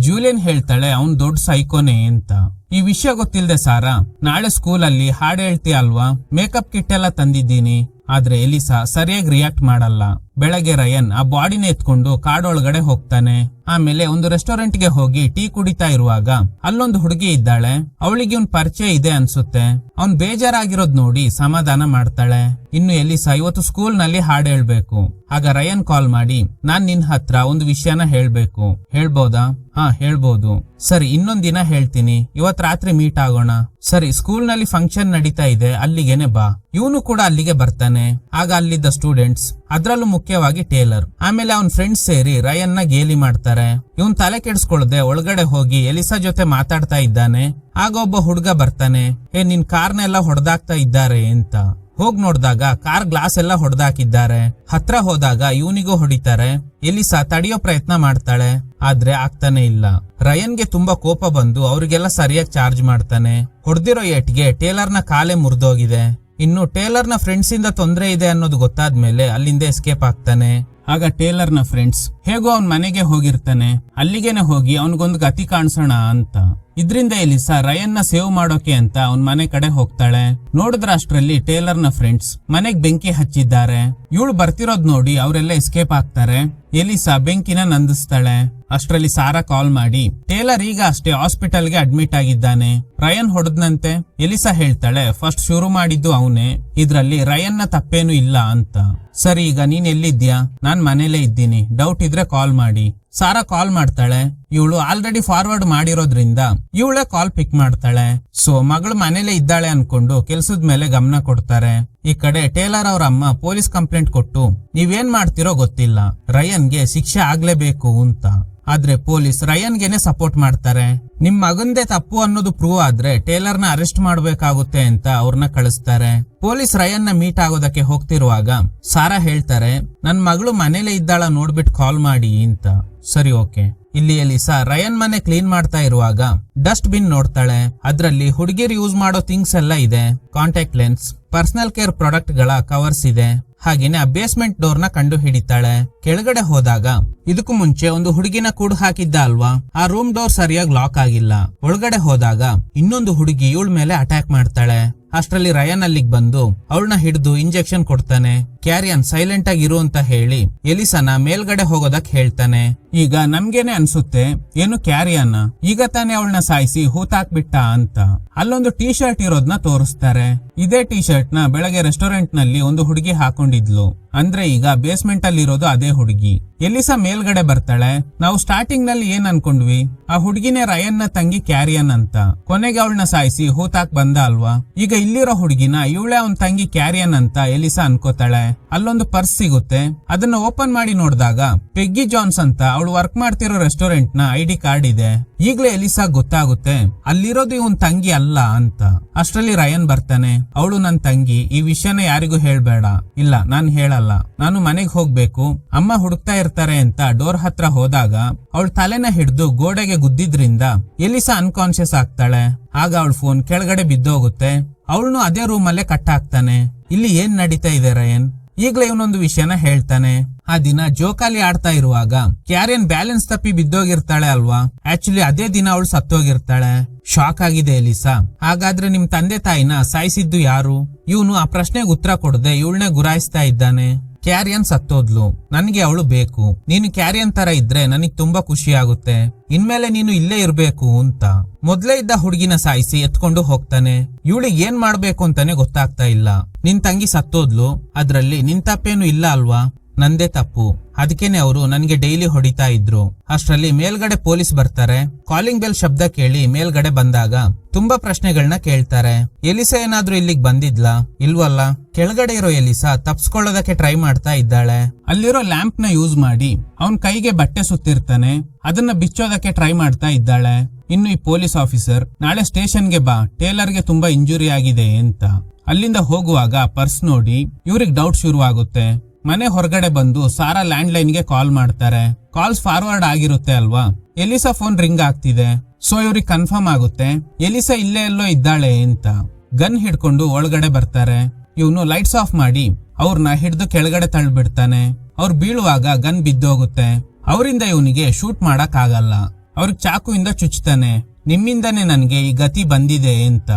ಜೂಲಿಯನ್ ಹೇಳ್ತಾಳೆ ಅವ್ನ್ ದೊಡ್ಡ ಸೈಕೋನೆ ಅಂತ. ಈ ವಿಷಯ ಗೊತ್ತಿಲ್ದೆ ಸಾರಾ ನಾಳೆ ಸ್ಕೂಲಲ್ಲಿ ಹಾಡು ಹೇಳ್ತೀಯ ಅಲ್ವಾ, ಮೇಕಪ್ ಕಿಟ್ ಎಲ್ಲ ತಂದಿದ್ದೀನಿ. ಆದ್ರೆ ಎಲಿಸಾ ಸರಿಯಾಗಿ ರಿಯಾಕ್ಟ್ ಮಾಡಲ್ಲ. ಬೆಳಗ್ಗೆ ರಯನ್ ಆ ಬಾಡಿನ ಎತ್ಕೊಂಡು ಕಾಡೊಳಗಡೆ ಹೋಗ್ತಾನೆ. ಆಮೇಲೆ ಒಂದು ರೆಸ್ಟೋರೆಂಟ್ ಗೆ ಹೋಗಿ ಟೀ ಕುಡಿತಾ ಇರುವಾಗ ಅಲ್ಲೊಂದು ಹುಡುಗಿ ಇದ್ದಾಳೆ. ಅವಳಿಗೆ ಇವ್ನ್ ಪರಿಚಯ ಇದೆ ಅನ್ಸುತ್ತೆ. ಅವ್ನ್ ಬೇಜಾರಾಗಿರೋದ್ ನೋಡಿ ಸಮಾಧಾನ ಮಾಡ್ತಾಳೆ. ಇನ್ನು ಎಲಿಸಾ ಇವತ್ತು ಸ್ಕೂಲ್ ನಲ್ಲಿ ಹಾಡು ಹೇಳ್ಬೇಕು. ಆಗ ರಯನ್ ಕಾಲ್ ಮಾಡಿ, ನಾನ್ ನಿನ್ ಹತ್ರ ಒಂದು ವಿಷಯನ ಹೇಳ್ಬೇಕು, ಹೇಳ್ಬೋದಾ? ಹಾ ಹೇಳ್ಬೋದು. ಸರಿ, ಇನ್ನೊಂದ್ ದಿನ ಹೇಳ್ತೀನಿ, ಇವತ್ ರಾತ್ರಿ ಮೀಟ್ ಆಗೋಣ. ಸರಿ, ಸ್ಕೂಲ್ ನಲ್ಲಿ ಫಂಕ್ಷನ್ ನಡೀತಾ ಇದೆ, ಅಲ್ಲಿಗೆನೆ ಬಾ. ಇವನು ಕೂಡ ಅಲ್ಲಿಗೆ ಬರ್ತಾನೆ. ಆಗ ಅಲ್ಲಿದ್ದ ಸ್ಟೂಡೆಂಟ್ಸ್, ಅದ್ರಲ್ಲೂ ಮುಖ್ಯವಾಗಿ ಟೇಲರ್ ಆಮೇಲೆ ಅವನ್ ಫ್ರೆಂಡ್ಸ್ ಸೇರಿ ರಯನ್ ನ ಗೇಲಿ ಮಾಡ್ತಾರೆ. ಇವನ್ ತಲೆ ಕೆಡಿಸ್ಕೊಳ್ದೆ ಒಳಗಡೆ ಹೋಗಿ ಎಲಿಸಾ ಜೊತೆ ಮಾತಾಡ್ತಾ ಇದ್ದಾನೆ. ಆಗ ಒಬ್ಬ ಹುಡುಗ ಬರ್ತಾನೆ. ನಿನ್ ಕಾರ್ನೆಲ್ಲ ಹೊಡೆದಾಕ್ತಾ ಇದ್ದಾರೆ ಅಂತ. ಹೋಗ್ ನೋಡ್ದಾಗ ಕಾರ್ ಗ್ಲಾಸ್ ಎಲ್ಲ ಹೊಡೆದಾಕಿದ್ದಾರೆ. ಹತ್ರ ಹೋದಾಗ ಇವನಿಗೂ ಹೊಡಿತಾರೆ. ಎಲಿಸಾ ತಡೆಯೋ ಪ್ರಯತ್ನ ಮಾಡ್ತಾಳೆ, ಆದ್ರೆ ಆಗ್ತಾನೆ ಇಲ್ಲ. ರಯನ್ಗೆ ತುಂಬಾ ಕೋಪ ಬಂದು ಅವ್ರಿಗೆಲ್ಲ ಸರಿಯಾಗಿ ಚಾರ್ಜ್ ಮಾಡ್ತಾನೆ. ಹೊಡೆದಿರೋ ಏಟ್ಗೆ ಟೇಲರ್ ನ ಕಾಲೇ ಮುರಿದೋಗಿದೆ. ಇನ್ನು ಟೇಲರ್ ನ ಫ್ರೆಂಡ್ಸ್ ಇಂದ ತೊಂದರೆ ಇದೆ ಅನ್ನೋದು ಗೊತ್ತಾದ್ಮೇಲೆ ಅಲ್ಲಿಂದ ಎಸ್ಕೇಪ್ ಆಗ್ತಾನೆ. ಆಗ ಟೇಲರ್ ನ ಫ್ರೆಂಡ್ಸ್ ಹೇಗೋ ಅವನ್ ಮನೆಗೆ ಹೋಗಿರ್ತಾನೆ. ಅಲ್ಲಿಗೆನೆ ಹೋಗಿ ಅವನಿಗೊಂದು ಗತಿ ಕಾಣಿಸೋಣ ಅಂತ. ಇದ್ರಿಂದ ಎಲಿಸಾ ರಯನ್ ನ ಸೇವ್ ಮಾಡೋಕೆ ಅಂತ ಅವನ್ ಮನೆ ಕಡೆ ಹೋಗ್ತಾಳೆ. ನೋಡಿದ್ರ ಅಷ್ಟ್ರಲ್ಲಿ ಟೇಲರ್ ನ ಫ್ರೆಂಡ್ಸ್ ಮನೆಗ್ ಬೆಂಕಿ ಹಚ್ಚಿದ್ದಾರೆ. ಇವಳು ಬರ್ತಿರೋದ್ ನೋಡಿ ಅವರೆಲ್ಲ ಎಸ್ಕೇಪ್ ಆಗ್ತಾರೆ. ಎಲಿಸಾ ಬೆಂಕಿನ ನಂದಿಸ್ತಾಳೆ. ಅಷ್ಟ್ರಲ್ಲಿ ಸಾರಾ ಕಾಲ್ ಮಾಡಿ, ಟೇಲರ್ ಈಗ ಅಷ್ಟೇ ಹಾಸ್ಪಿಟಲ್ಗೆ ಅಡ್ಮಿಟ್ ಆಗಿದ್ದಾನೆ, ರಯನ್ ಹೊಡೆದ್ನಂತೆ. ಎಲಿಸಾ ಹೇಳ್ತಾಳೆ, ಫಸ್ಟ್ ಶುರು ಮಾಡಿದ್ದು ಅವನೇ, ಇದ್ರಲ್ಲಿ ರಯನ್ ನ ತಪ್ಪೇನು ಇಲ್ಲ ಅಂತ. ಸರಿ, ಈಗ ನೀನ್ ಎಲ್ಲಿದ್ಯಾ? ನಾನ್ ಮನೇಲೇ ಇದ್ದೀನಿ, ಡೌಟ್ ಇದ್ರೆ ಕಾಲ್ ಮಾಡಿ. ಸಾರಾ ಕಾಲ್ ಮಾಡ್ತಾಳೆ. ಇವಳು ಆಲ್ರೆಡಿ ಫಾರ್ವರ್ಡ್ ಮಾಡಿರೋದ್ರಿಂದ ಇವಳೇ ಕಾಲ್ ಪಿಕ್ ಮಾಡ್ತಾಳೆ. ಸೊ ಮಗಳು ಮನೇಲೆ ಇದ್ದಾಳೆ ಅನ್ಕೊಂಡು ಕೆಲ್ಸದ ಮೇಲೆ ಗಮನ ಕೊಡ್ತಾರೆ. ಈ ಕಡೆ ಟೇಲರ್ ಅವ್ರ ಅಮ್ಮ ಪೊಲೀಸ್ ಕಂಪ್ಲೇಂಟ್ ಕೊಟ್ಟು ನೀವೇನ್ ಮಾಡ್ತಿರೋ ಗೊತ್ತಿಲ್ಲ, ರಯನ್ಗೆ ಶಿಕ್ಷೆ ಆಗ್ಲೇಬೇಕು ಅಂತ. ಆದ್ರೆ ಪೊಲೀಸ್ ರಯನ್ಗೆನೆ ಸಪೋರ್ಟ್ ಮಾಡ್ತಾರೆ. ನಿಮ್ ಮಗಂದೇ ತಪ್ಪು ಅನ್ನೋದು ಪ್ರೂವ್ ಆದ್ರೆ ಟೇಲರ್ ನ ಅರೆಸ್ಟ್ ಮಾಡ್ಬೇಕಾಗುತ್ತೆ ಅಂತ ಅವ್ರನ್ನ ಕಳಿಸ್ತಾರೆ. ಪೊಲೀಸ್ ರಯನ್ ನ ಮೀಟ್ ಆಗೋದಕ್ಕೆ ಹೋಗ್ತಿರುವಾಗ ಸಾರಾ ಹೇಳ್ತಾರೆ, ನನ್ ಮಗಳು ಮನೇಲೆ ಇದ್ದಾಳ ನೋಡ್ಬಿಟ್ಟು ಕಾಲ್ ಮಾಡಿ ಅಂತ. ಸರಿ, ಓಕೆ. ಇಲ್ಲಿ ಎಲಿಸಾ ರಯನ್ ಮನೆ ಕ್ಲೀನ್ ಮಾಡ್ತಾ ಇರುವಾಗ ಡಸ್ಟ್ ಬಿನ್ ನೋಡ್ತಾಳೆ. ಅದ್ರಲ್ಲಿ ಹುಡುಗಿರು ಯೂಸ್ ಮಾಡೋ ಥಿಂಗ್ಸ್ ಎಲ್ಲ ಇದೆ. Contact lens, personal care product ಗಳ ಕವರ್ಸ್ ಇದೆ. ಹಾಗೇನೆ ಆ ಬೇಸ್ಮೆಂಟ್ ಡೋರ್ ನ ಕಂಡು ಹಿಡಿತಾಳೆ. ಕೆಳಗಡೆ ಹೋದಾಗ ಇದಕ್ಕೂ ಮುಂಚೆ ಒಂದು ಹುಡುಗಿನ ಕೂಡು ಹಾಕಿದ್ದ ಅಲ್ವಾ, ಆ ರೂಮ್ ಡೋರ್ ಸರಿಯಾಗಿ ಲಾಕ್ ಆಗಿಲ್ಲ. ಒಳಗಡೆ ಹೋದಾಗ ಇನ್ನೊಂದು ಹುಡುಗಿ ಇವಳ ಮೇಲೆ ಅಟ್ಯಾಕ್ ಮಾಡ್ತಾಳೆ. ಅಷ್ಟರಲ್ಲಿ ರಯನ್ ಅಲ್ಲಿಗೆ ಬಂದು ಅವಳನ್ನ ಹಿಡಿದು ಇಂಜೆಕ್ಷನ್ ಕೊಡ್ತಾನೆ. ಕ್ಯಾರಿಯನ್ ಸೈಲೆಂಟ್ ಆಗಿ ಇರು ಅಂತ ಹೇಳಿ ಎಲಿಸಾನ ಮೇಲ್ಗಡೆ ಹೋಗೋದಕ್ ಹೇಳ್ತಾನೆ. ಈಗ ನಮ್ಗೇನೆ ಅನ್ಸುತ್ತೆ, ಏನು ಕ್ಯಾರಿಯನ್ ಈಗ ತಾನೇ ಅವಳನ್ನ ಸಾಯಿಸಿ ಹೂತಾಕ್ಬಿಟ್ಟ ಅಂತ. ಅಲ್ಲೊಂದು ಟೀ ಶರ್ಟ್ ಇರೋದ್ನ ತೋರಿಸ್ತಾರೆ. ಇದೇ ಟೀ ಶರ್ಟ್ ನ ಬೆಳಗ್ಗೆ ರೆಸ್ಟೋರೆಂಟ್ ನಲ್ಲಿ ಒಂದು ಹುಡುಗಿ ಹಾಕೊಂಡಿದ್ಲು. ಅಂದ್ರೆ ಈಗ ಬೇಸ್ಮೆಂಟ್ ಅಲ್ಲಿ ಇರೋದು ಅದೇ ಹುಡುಗಿ. ಎಲಿಸಾ ಮೇಲ್ಗಡೆ ಬರ್ತಾಳೆ. ನಾವು ಸ್ಟಾರ್ಟಿಂಗ್ ನಲ್ಲಿ ಏನ್ ಅನ್ಕೊಂಡ್ವಿ, ಆ ಹುಡುಗಿನೇ ರಯನ್ ನ ತಂಗಿ ಕ್ಯಾರಿಯನ್ ಅಂತ. ಕೊನೆಗೆ ಅವಳನ್ನ ಸಾಯಿಸಿ ಹೂತಾಕ್ ಬಂದ ಅಲ್ವಾ. ಈಗ ಇಲ್ಲಿರೋ ಹುಡುಗಿನ ಇವಳೇ ಅವನ್ ತಂಗಿ ಕ್ಯಾರಿಯನ್ ಅಂತ ಎಲಿಸಾ ಅನ್ಕೋತಾಳೆ. ಅಲ್ಲೊಂದು ಪರ್ಸ್ ಸಿಗುತ್ತೆ. ಅದನ್ನ ಓಪನ್ ಮಾಡಿ ನೋಡಿದಾಗ ಪೆಗ್ಗಿ ಜಾನ್ಸ್ ಅಂತ ಅವಳು ವರ್ಕ್ ಮಾಡ್ತಿರೋ ರೆಸ್ಟೋರೆಂಟ್ ನ ಐಡಿ ಕಾರ್ಡ್ ಇದೆ. ಈಗ್ಲೇ ಎಲಿಸಾ ಗೊತ್ತಾಗುತ್ತೆ ಅಲ್ಲಿರೋದು ಇವನ್ ತಂಗಿ ಅಲ್ಲ ಅಂತ. ಅಷ್ಟ್ರಲ್ಲಿ ರಯನ್ ಬರ್ತಾನೆ. ಅವಳು ನನ್ ತಂಗಿ, ಈ ವಿಷಯನ ಯಾರಿಗೂ ಹೇಳ್ಬೇಡ. ಇಲ್ಲ, ನಾನ್ ಹೇಳಲ್ಲ, ನಾನು ಮನೆಗ್ ಹೋಗ್ಬೇಕು, ಅಮ್ಮ ಹುಡುಕ್ತಾ ಇರ್ತಾರೆ ಅಂತ ಡೋರ್ ಹತ್ರ ಹೋದಾಗ ಅವಳ ತಲೆನ ಹಿಡಿದು ಗೋಡೆಗೆ ಗುದ್ದಿದ್ರಿಂದ ಎಲಿಸಾ ಅನ್ಕಾನ್ಶಿಯಸ್ ಆಗ್ತಾಳೆ. ಆಗ ಅವಳ ಫೋನ್ ಕೆಳಗಡೆ ಬಿದ್ದೋಗುತ್ತೆ. ಅವಳನ್ನು ಅದೇ ರೂಮ್ ಅಲ್ಲೇ ಕಟ್ ಹಾಕ್ತಾನೆ. ಇಲ್ಲಿ ಏನ್ ನಡೀತಾ ಇದೆ ರಯನ್? ಈಗ್ಲೇ ಇವನೊಂದು ವಿಷಯನ ಹೇಳ್ತಾನೆ. ಆ ದಿನ ಜೋಕಾಲಿ ಆಡ್ತಾ ಇರುವಾಗ ಕ್ಯಾರಿಯನ್ ಬ್ಯಾಲೆನ್ಸ್ ತಪ್ಪಿ ಬಿದ್ದೋಗಿರ್ತಾಳೆ ಅಲ್ವಾ. ಆಕ್ಚುಲಿ ಅದೇ ದಿನ ಅವಳು ಸತ್ತೋಗಿರ್ತಾಳೆ. ಶಾಕ್ ಆಗಿದೆ ಎಲಿಸಾ. ಹಾಗಾದ್ರೆ ನಿಮ್ ತಂದೆ ತಾಯಿನ ಸಾಯಿಸಿದ್ದು ಯಾರು? ಇವನು ಆ ಪ್ರಶ್ನೆಗೆ ಉತ್ತರ ಕೊಡದೆ ಇವಳನ್ನೇ ಗುರಾಯಿಸ್ತಾ ಇದ್ದಾನೆ. ಕ್ಯಾರಿಯನ್ ಸತ್ತೋದ್ಲು, ನನ್ಗೆ ಅವಳು ಬೇಕು. ನೀನು ಕ್ಯಾರಿಯನ್ ತರ ಇದ್ರೆ ನನಗ್ ತುಂಬಾ ಖುಷಿ ಆಗುತ್ತೆ. ಇನ್ಮೇಲೆ ನೀನು ಇಲ್ಲೇ ಇರ್ಬೇಕು ಅಂತ. ಮೊದ್ಲೇ ಇದ್ದ ಹುಡುಗಿನ ಸಾಯಿಸಿ ಎತ್ಕೊಂಡು ಹೋಗ್ತಾನೆ. ಇವಳಿಗೆ ಏನ್ ಮಾಡ್ಬೇಕು ಅಂತಾನೆ ಗೊತ್ತಾಗ್ತಾ ಇಲ್ಲ. ನಿನ್ ತಂಗಿ ಸತ್ತೋದ್ಲು, ಅದ್ರಲ್ಲಿ ನಿನ್ ತಪ್ಪೇನು ಇಲ್ಲ ಅಲ್ವಾ? ನಂದೇ ತಪ್ಪು. ಅದಕ್ಕೇನೆ ಅವರು ನನ್ಗೆ ಡೈಲಿ ಹೊಡಿತಾ ಇದ್ರು. ಅಷ್ಟ್ರಲ್ಲಿ ಮೇಲ್ಗಡೆ ಪೊಲೀಸ್ ಬರ್ತಾರೆ. ಕಾಲಿಂಗ್ ಬೆಲ್ ಶಬ್ದ ಕೇಳಿ ಮೇಲ್ಗಡೆ ಬಂದಾಗ ತುಂಬಾ ಪ್ರಶ್ನೆಗಳನ್ನ ಕೇಳ್ತಾರೆ. ಎಲಿಸಾ ಏನಾದ್ರೂ ಇಲ್ಲಿಗ್ ಬಂದಿದ್ಲಾ? ಇಲ್ವಲ್ಲ. ಕೆಳಗಡೆ ಇರೋ ಎಲಿಸಾ ತಪ್ಸ್ಕೊಳ್ಳೋದಕ್ಕೆ ಟ್ರೈ ಮಾಡ್ತಾ ಇದ್ದಾಳೆ. ಅಲ್ಲಿರೋ ಲ್ಯಾಂಪ್ ನ ಯೂಸ್ ಮಾಡಿ ಅವನ್ ಕೈಗೆ ಬಟ್ಟೆ ಸುತ್ತಿರ್ತಾನೆ. ಅದನ್ನ ಬಿಚ್ಚೋದಕ್ಕೆ ಟ್ರೈ ಮಾಡ್ತಾ ಇದ್ದಾಳೆ. ಇನ್ನು ಈ ಪೊಲೀಸ್ ಆಫೀಸರ್, ನಾಳೆ ಸ್ಟೇಷನ್ಗೆ ಬಾ, ಟೇಲರ್ಗೆ ತುಂಬಾ ಇಂಜುರಿ ಆಗಿದೆ ಅಂತ. ಅಲ್ಲಿಂದ ಹೋಗುವಾಗ ಪರ್ಸ್ ನೋಡಿ ಇವ್ರಿಗೆ ಡೌಟ್ ಶುರು ಆಗುತ್ತೆ. ಮನೆ ಹೊರಗಡೆ ಬಂದು ಸಾರಾ ಲ್ಯಾಂಡ್ ಲೈನ್ ಗೆ ಕಾಲ್ ಮಾಡ್ತಾರೆ. ಕಾಲ್ಸ್ ಫಾರ್ವರ್ಡ್ ಆಗಿರುತ್ತೆ ಅಲ್ವಾ. ಎಲಿಸಾ ಫೋನ್ ರಿಂಗ್ ಆಗ್ತಿದೆ. ಸೊ ಇವ್ರಿಗೆ ಕನ್ಫರ್ಮ್ ಆಗುತ್ತೆ ಎಲಿಸಾ ಇಲ್ಲೇ ಎಲ್ಲೋ ಇದ್ದಾಳೆ ಅಂತ. ಗನ್ ಹಿಡ್ಕೊಂಡು ಒಳಗಡೆ ಬರ್ತಾರೆ. ಇವನು ಲೈಟ್ಸ್ ಆಫ್ ಮಾಡಿ ಅವ್ರನ್ನ ಹಿಡಿದು ಕೆಳಗಡೆ ತಳ್ಳಿಬಿಡ್ತಾನೆ. ಅವ್ರು ಬೀಳುವಾಗ ಗನ್ ಬಿದ್ದೋಗುತ್ತೆ. ಅವರಿಂದ ಇವನಿಗೆ ಶೂಟ್ ಮಾಡಕ್ ಆಗಲ್ಲ. ಅವ್ರಿಗೆ ಚಾಕುವಿಂದ ಚುಚ್ತಾನೆ. ನಿಮ್ಮಿಂದಾನೆ ನನ್ಗೆ ಈ ಗತಿ ಬಂದಿದೆ ಅಂತ.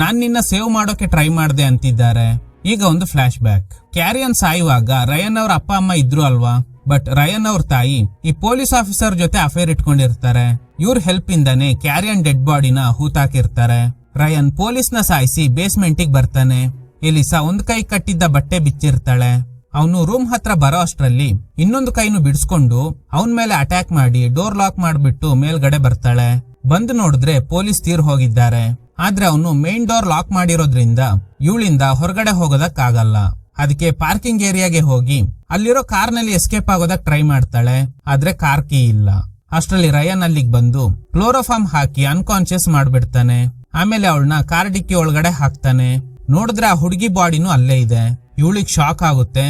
ನಾನ್ ನಿನ್ನ ಸೇವ್ ಮಾಡೋಕೆ ಟ್ರೈ ಮಾಡ್ದೆ ಅಂತಿದ್ದಾರೆ. ಈಗ ಒಂದು ಫ್ಲಾಶ್ ಬ್ಯಾಕ್. ಕ್ಯಾರಿಯನ್ ಸಾಯುವಾಗ ರಯನ್ ಅವ್ರ ಅಪ್ಪ ಅಮ್ಮ ಇದ್ರು ಅಲ್ವಾ, ಬಟ್ ರಯನ್ ಅವ್ರ ತಾಯಿ ಈ ಪೊಲೀಸ್ ಆಫೀಸರ್ ಜೊತೆ ಅಫೇರ್ ಇಟ್ಕೊಂಡಿರ್ತಾರೆ. ಇವ್ರ ಹೆಲ್ಪ್ ಇಂದಾನೆ ಕ್ಯಾರಿಯನ್ ಡೆಡ್ ಬಾಡಿನ ಹೂತಾಕಿರ್ತಾರೆ. ರಯನ್ ಪೊಲೀಸ್ ನ ಸಾಯಿಸಿ ಬೇಸ್ಮೆಂಟ್ ಗೆ ಬರ್ತಾನೆ. ಎಲಿಸಾ ಒಂದ್ ಕೈ ಕಟ್ಟಿದ್ದ ಬಟ್ಟೆ ಬಿಚ್ಚಿರ್ತಾಳೆ. ಅವನು ರೂಮ್ ಹತ್ರ ಬರೋ ಅಷ್ಟ್ರಲ್ಲಿ ಇನ್ನೊಂದು ಕೈನು ಬಿಡಿಸ್ಕೊಂಡು ಅವನ್ ಮೇಲೆ ಅಟ್ಯಾಕ್ ಮಾಡಿ ಡೋರ್ ಲಾಕ್ ಮಾಡ್ಬಿಟ್ಟು ಮೇಲ್ಗಡೆ ಬರ್ತಾಳೆ. ಬಂದ್ ನೋಡಿದ್ರೆ ಪೊಲೀಸ್ ತೀರ್ ಹೋಗಿದ್ದಾರೆ. ಆದ್ರೆ ಅವನು ಮೇನ್ ಡೋರ್ ಲಾಕ್ ಮಾಡಿರೋದ್ರಿಂದ ಇವಳಿಂದ ಹೊರಗಡೆ ಹೋಗೋದಕ್ಕಾಗಲ್ಲ. ಅದಕ್ಕೆ ಪಾರ್ಕಿಂಗ್ ಏರಿಯಾಗೆ ಹೋಗಿ ಅಲ್ಲಿರೋ ಕಾರ್ ನಲ್ಲಿ ಎಸ್ಕೇಪ್ ಆಗೋದಕ್ ಟ್ರೈ ಮಾಡ್ತಾಳೆ. ಆದ್ರೆ ಕಾರ್ ಕೀ ಇಲ್ಲ. ಅಷ್ಟ್ರಲ್ಲಿ ರಯನ್ ಅಲ್ಲಿಗೆ ಬಂದು ಕ್ಲೋರೋಫಾರ್ಮ್ ಹಾಕಿ ಅನ್ಕಾನ್ಶಿಯಸ್ ಮಾಡ್ಬಿಡ್ತಾನೆ. ಆಮೇಲೆ ಅವಳನ್ನ ಕಾರ್ ಡಿಕ್ಕಿ ಒಳಗಡೆ ಹಾಕ್ತಾನೆ. ನೋಡಿದ್ರೆ ಆ ಹುಡುಗಿ ಬಾಡಿನೂ ಅಲ್ಲೇ ಇದೆ. ಇವಳಿಗೆ ಶಾಕ್ ಆಗುತ್ತೆ.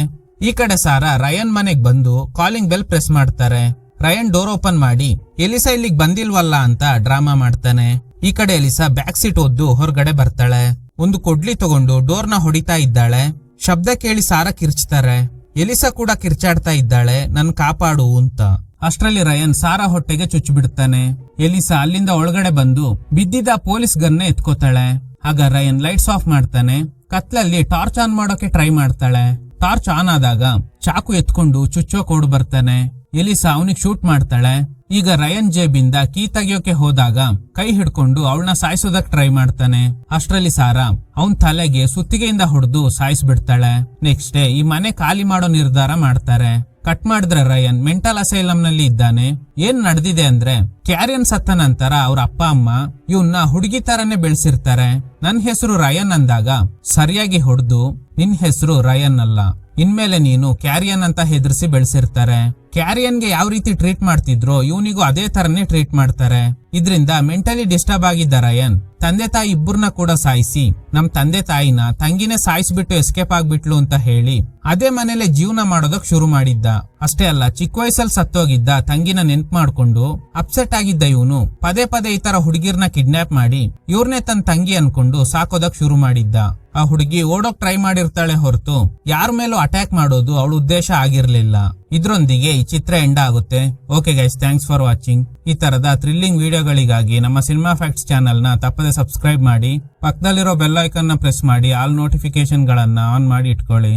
ಈ ಕಡೆ ಸಾರಾ ರಯನ್ ಮನೆಗ್ ಬಂದು ಕಾಲಿಂಗ್ ಬೆಲ್ ಪ್ರೆಸ್ ಮಾಡ್ತಾರೆ. ರಯನ್ ಡೋರ್ ಓಪನ್ ಮಾಡಿ ಎಲಿಸಾ ಇಲ್ಲಿಗೆ ಬಂದಿಲ್ವಲ್ಲ ಅಂತ ಡ್ರಾಮಾ ಮಾಡ್ತಾನೆ. ಈ ಕಡೆ ಎಲಿಸಾ ಬ್ಯಾಕ್ ಸೀಟ್ ಒದ್ದು ಹೊರಗಡೆ ಬರ್ತಾಳೆ. ಒಂದು ಕೊಡ್ಲಿ ತಗೊಂಡು ಡೋರ್ನ ಹೊಡಿತಾ ಇದ್ದಾಳೆ. ಶಬ್ದ ಕೇಳಿ ಸಾರಾ ಕಿರ್ಚ್ತಾರೆ. ಎಲಿಸಾ ಕೂಡ ಕಿರ್ಚಾಡ್ತಾ ಇದ್ದಾಳೆ, ನನ್ ಕಾಪಾಡು ಅಂತ. ಅಷ್ಟ್ರಲ್ಲಿ ರಯನ್ ಸಾರಾ ಹೊಟ್ಟೆಗೆ ಚುಚ್ಚಿಬಿಡ್ತಾನೆ. ಎಲಿಸಾ ಅಲ್ಲಿಂದ ಒಳಗಡೆ ಬಂದು ಬಿದ್ದಿದ್ದ ಪೊಲೀಸ್ ಗನ್ನ ಎತ್ಕೋತಾಳೆ. ಆಗ ರಯನ್ ಲೈಟ್ಸ್ ಆಫ್ ಮಾಡ್ತಾನೆ. ಕತ್ಲಲ್ಲಿ ಟಾರ್ಚ್ ಆನ್ ಮಾಡೋಕೆ ಟ್ರೈ ಮಾಡ್ತಾಳೆ. ಟಾರ್ಚ್ ಆನ್ ಆದಾಗ ಚಾಕು ಎತ್ಕೊಂಡು ಚುಚ್ಚೋಕ್ ಓಡ್ ಬರ್ತಾನೆ. ಎಲಿಸಾ ಅವನಿಗೆ ಶೂಟ್ ಮಾಡ್ತಾಳೆ. ಈಗ ರಯನ್ ಜೇಬಿಂದ ಕೀ ತೆಗಿಯೋಕೆ ಹೋದಾಗ ಕೈ ಹಿಡ್ಕೊಂಡು ಅವಳನ್ನ ಸಾಯಿಸೋದಕ್ ಟ್ರೈ ಮಾಡ್ತಾನೆ. ಅಷ್ಟ್ರಲ್ಲಿ ಸಾರಾ ಅವನ್ ತಲೆಗೆ ಸುತ್ತಿಗೆಯಿಂದ ಹೊಡೆದು ಸಾಯಿಸ್ಬಿಡ್ತಾಳೆ. ನೆಕ್ಸ್ಟ್ ಡೇ ಈ ಮನೆ ಖಾಲಿ ಮಾಡೋ ನಿರ್ಧಾರ ಮಾಡ್ತಾರೆ. ಕಟ್ ಮಾಡಿದ್ರೆ ರಯನ್ ಮೆಂಟಲ್ ಅಸೈಲಮ್ ನಲ್ಲಿ ಇದ್ದಾನೆ. ಏನ್ ನಡೆದಿದೆ ಅಂದ್ರೆ ಕ್ಯಾರಿಯನ್ ಸತ್ತ ನಂತರ ಅವ್ರ ಅಪ್ಪ ಅಮ್ಮ ಇವನ್ನ ಹುಡುಗಿ ತರನೇ ಬೆಳೆಸಿರ್ತಾರೆ. ನನ್ ಹೆಸರು ರಯನ್ ಅಂದಾಗ ಸರಿಯಾಗಿ ಹೊಡೆದು ನಿನ್ ಹೆಸರು ರಯನ್ ಅಲ್ಲ, ಇನ್ಮೇಲೆ ನೀನು ಕ್ಯಾರಿಯನ್ ಅಂತ ಹೆದರ್ಸಿ ಬೆಳೆಸಿರ್ತಾರೆ. ಕ್ಯಾರಿಯನ್ಗೆ ಯಾವ ರೀತಿ ಟ್ರೀಟ್ ಮಾಡ್ತಿದ್ರೋ ಇವನಿಗೂ ಅದೇ ತರನೇ ಟ್ರೀಟ್ ಮಾಡ್ತಾರೆ. ಇದ್ರಿಂದ ಮೆಂಟಲಿ ಡಿಸ್ಟರ್ಬ್ ಆಗಿದ್ದ ರಯನ್ ತಂದೆ ತಾಯಿ ಇಬ್ಬರನ್ನ ಕೂಡ ಸಾಯಿಸಿ ನಮ್ ತಂದೆ ತಾಯಿನ ತಂಗಿನೇ ಸಾಯಿಸ್ಬಿಟ್ಟು ಎಸ್ಕೇಪ್ ಆಗ್ಬಿಟ್ಲು ಅಂತ ಹೇಳಿ ಅದೇ ಮನೇಲೆ ಜೀವನ ಮಾಡೋದಕ್ ಶುರು ಮಾಡಿದ್ದ. ಅಷ್ಟೇ ಅಲ್ಲ, ಚಿಕ್ಕ ವಯಸ್ಸಲ್ಲಿ ಸತ್ತೋಗಿದ್ದ ತಂಗಿನ ನೆನ್ಪು ಮಾಡ್ಕೊಂಡು ಅಪ್ಸೆಟ್ ಆಗಿದ್ದ ಇವನು ಪದೇ ಪದೇ ಈ ತರ ಹುಡುಗಿರ್ನ ಕಿಡ್ನಾಪ್ ಮಾಡಿ ಇವ್ರನ್ನೇ ತನ್ನ ತಂಗಿ ಅನ್ಕೊಂಡು ಸಾಕೋದಕ್ ಶುರು ಮಾಡಿದ್ದ. ಆ ಹುಡುಗಿ ಓಡೋಕ್ ಟ್ರೈ ಮಾಡಿರ್ತಾಳೆ ಹೊರತು ಯಾರ ಮೇಲೂ ಅಟ್ಯಾಕ್ ಮಾಡೋದು ಅವಳ ಉದ್ದೇಶ ಆಗಿರ್ಲಿಲ್ಲ. ಇದ್ರೊಂದಿಗೆ ಈ ಚಿತ್ರ ಎಂಡ್ ಆಗುತ್ತೆ. Okay guys, thanks for watching. ಈ ತರದ ಥ್ರಿಲ್ಲಿಂಗ್ ವಿಡಿಯೋಗಳಿಗಾಗಿ ನಮ್ಮ ಸಿನಿಮಾ ಫ್ಯಾಕ್ಟ್ಸ್ ಚಾನೆಲ್ ನ ತಪ್ಪದೆ ಸಬ್ಸ್ಕ್ರೈಬ್ ಮಾಡಿ. ಪಕ್ಕದಲ್ಲಿರೋ ಬೆಲ್ ಐಕಾನ್ ನ ಪ್ರೆಸ್ ಮಾಡಿ ಆಲ್ ನೋಟಿಫಿಕೇಶನ್ ಗಳನ್ನ ಆನ್ ಮಾಡಿ ಇಟ್ಕೊಳ್ಳಿ.